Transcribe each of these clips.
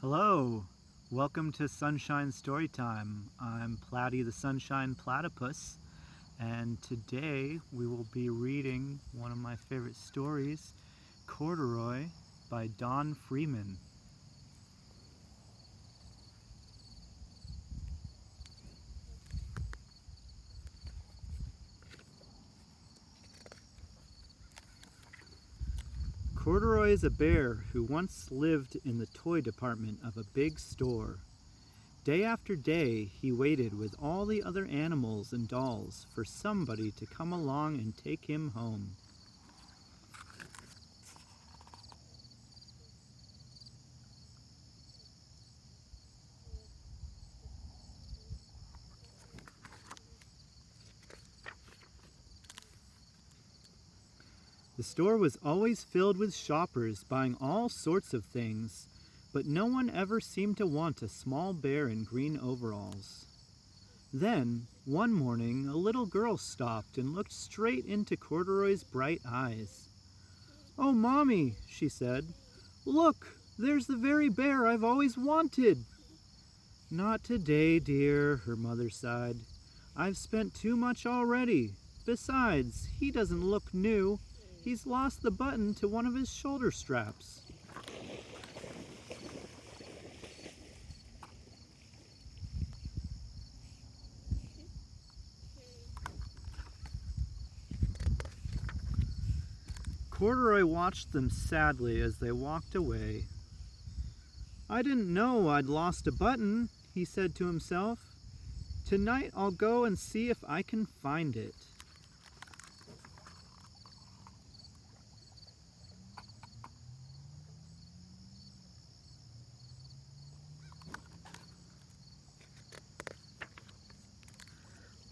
Hello, welcome to Sunshine Storytime. I'm Platy the Sunshine Platypus, and today we will be reading one of my favorite stories, Corduroy by Freeman. Corduroy is a bear who once lived in the toy department of a big store. Day after day, he waited with all the other animals and dolls for somebody to come along and take him home. The store was always filled with shoppers buying all sorts of things, but no one ever seemed to want a small bear in green overalls. Then, one morning, a little girl stopped and looked straight into Corduroy's bright eyes. "Oh, Mommy," she said, "look, there's the very bear I've always wanted." "Not today, dear," her mother sighed. "I've spent too much already. Besides, he doesn't look new. He's lost the button to one of his shoulder straps." Corduroy watched them sadly as they walked away. "I didn't know I'd lost a button," he said to himself. "Tonight I'll go and see if I can find it."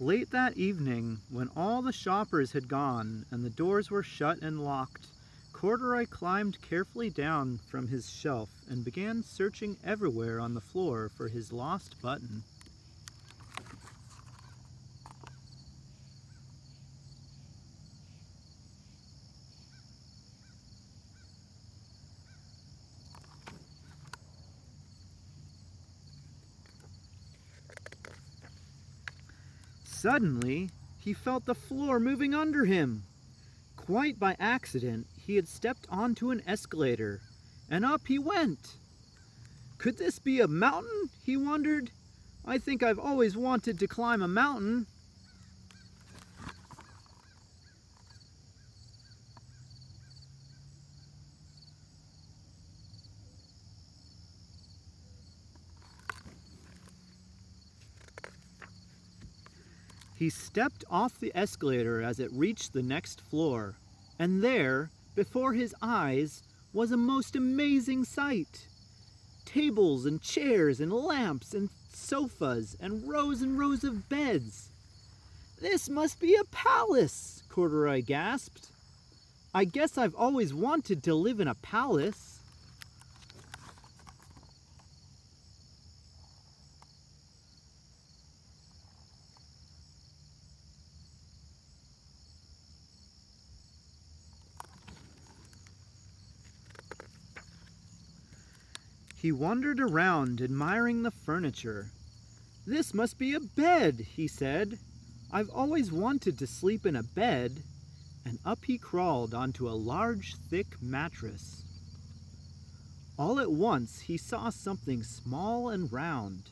Late that evening, when all the shoppers had gone and the doors were shut and locked, Corduroy climbed carefully down from his shelf and began searching everywhere on the floor for his lost button. Suddenly, he felt the floor moving under him. Quite by accident, he had stepped onto an escalator, and up he went. Could this be a mountain? He wondered. "I think I've always wanted to climb a mountain." He stepped off the escalator as it reached the next floor, and there, before his eyes, was a most amazing sight. Tables and chairs and lamps and sofas and rows of beds. "This must be a palace," Corduroy gasped. "I guess I've always wanted to live in a palace." He wandered around, admiring the furniture. "This must be a bed," he said. "I've always wanted to sleep in a bed." And up he crawled onto a large, thick mattress. All at once he saw something small and round.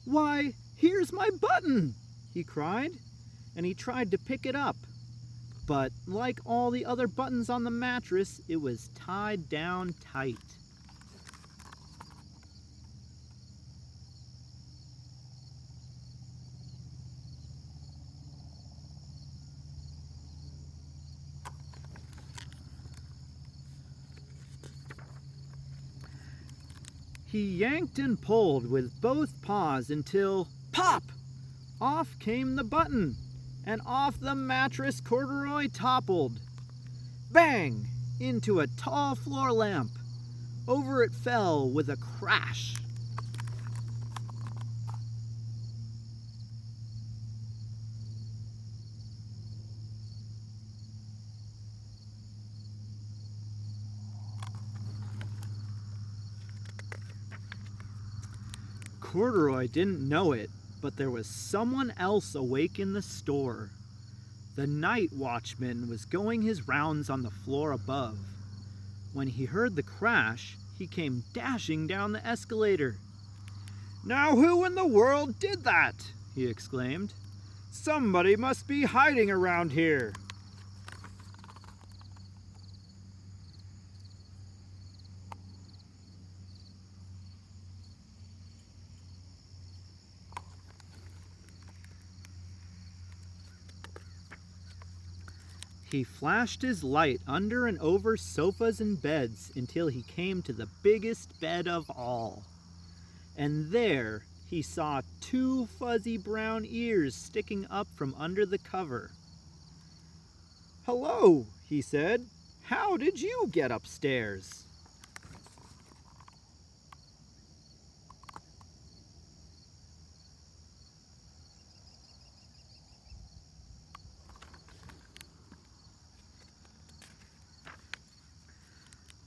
"Why, here's my button!" he cried, and he tried to pick it up. But like all the other buttons on the mattress, it was tied down tight. He yanked and pulled with both paws until, pop! Off came the button, and off the mattress Corduroy toppled. Bang! Into a tall floor lamp. Over it fell with a crash. Corduroy didn't know it, but there was someone else awake in the store. The night watchman was going his rounds on the floor above. When he heard the crash, he came dashing down the escalator. "Now who in the world did that?" he exclaimed. "Somebody must be hiding around here." He flashed his light under and over sofas and beds until he came to the biggest bed of all. And there he saw 2 fuzzy brown ears sticking up from under the cover. "Hello," he said. "How did you get upstairs?"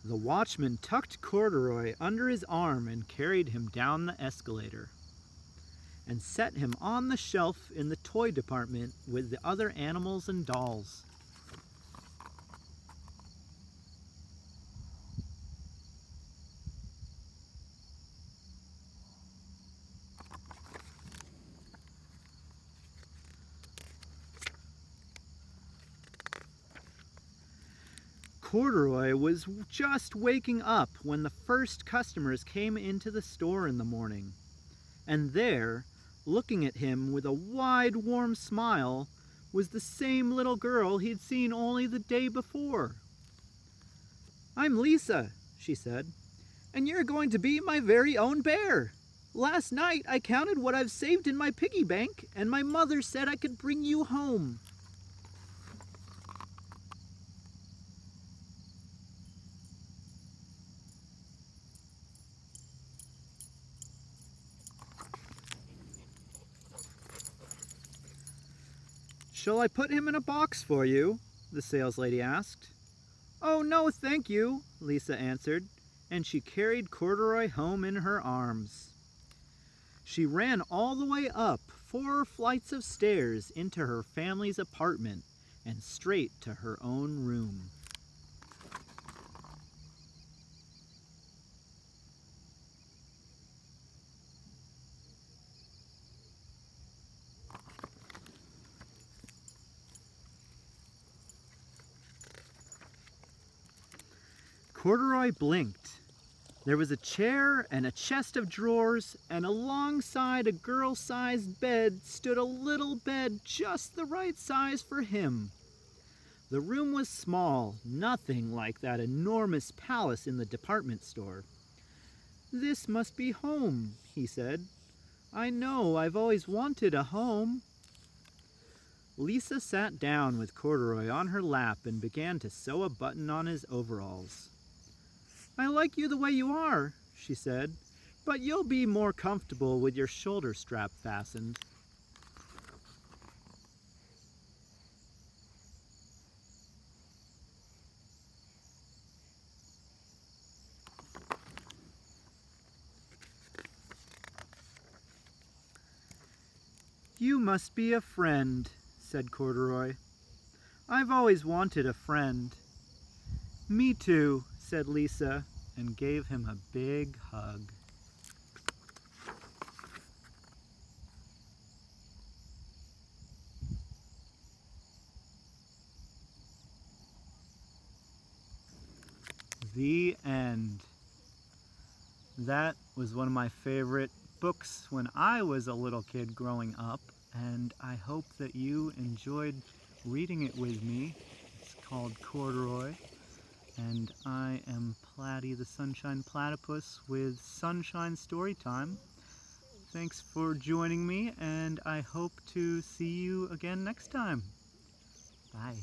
The watchman tucked Corduroy under his arm and carried him down the escalator and set him on the shelf in the toy department with the other animals and dolls. Corduroy was just waking up when the first customers came into the store in the morning. And there, looking at him with a wide, warm smile, was the same little girl he'd seen only the day before. "I'm Lisa," she said, "and you're going to be my very own bear. Last night I counted what I've saved in my piggy bank, and my mother said I could bring you home." "Shall I put him in a box for you?" the saleslady asked. "Oh, no, thank you," Lisa answered, and she carried Corduroy home in her arms. She ran all the way up 4 flights of stairs into her family's apartment and straight to her own room. Corduroy blinked. There was a chair and a chest of drawers, and alongside a girl-sized bed stood a little bed just the right size for him. The room was small, nothing like that enormous palace in the department store. "This must be home," he said. "I know I've always wanted a home." Lisa sat down with Corduroy on her lap and began to sew a button on his overalls. "I like you the way you are," she said, "but you'll be more comfortable with your shoulder strap fastened." "You must be a friend," said Corduroy. "I've always wanted a friend." "Me too," said Lisa, and gave him a big hug. The end. That was one of my favorite books when I was a little kid growing up, and I hope that you enjoyed reading it with me. It's called Corduroy, and I am Platy the Sunshine Platypus with Sunshine Storytime. Thanks for joining me, and I hope to see you again next time. Bye.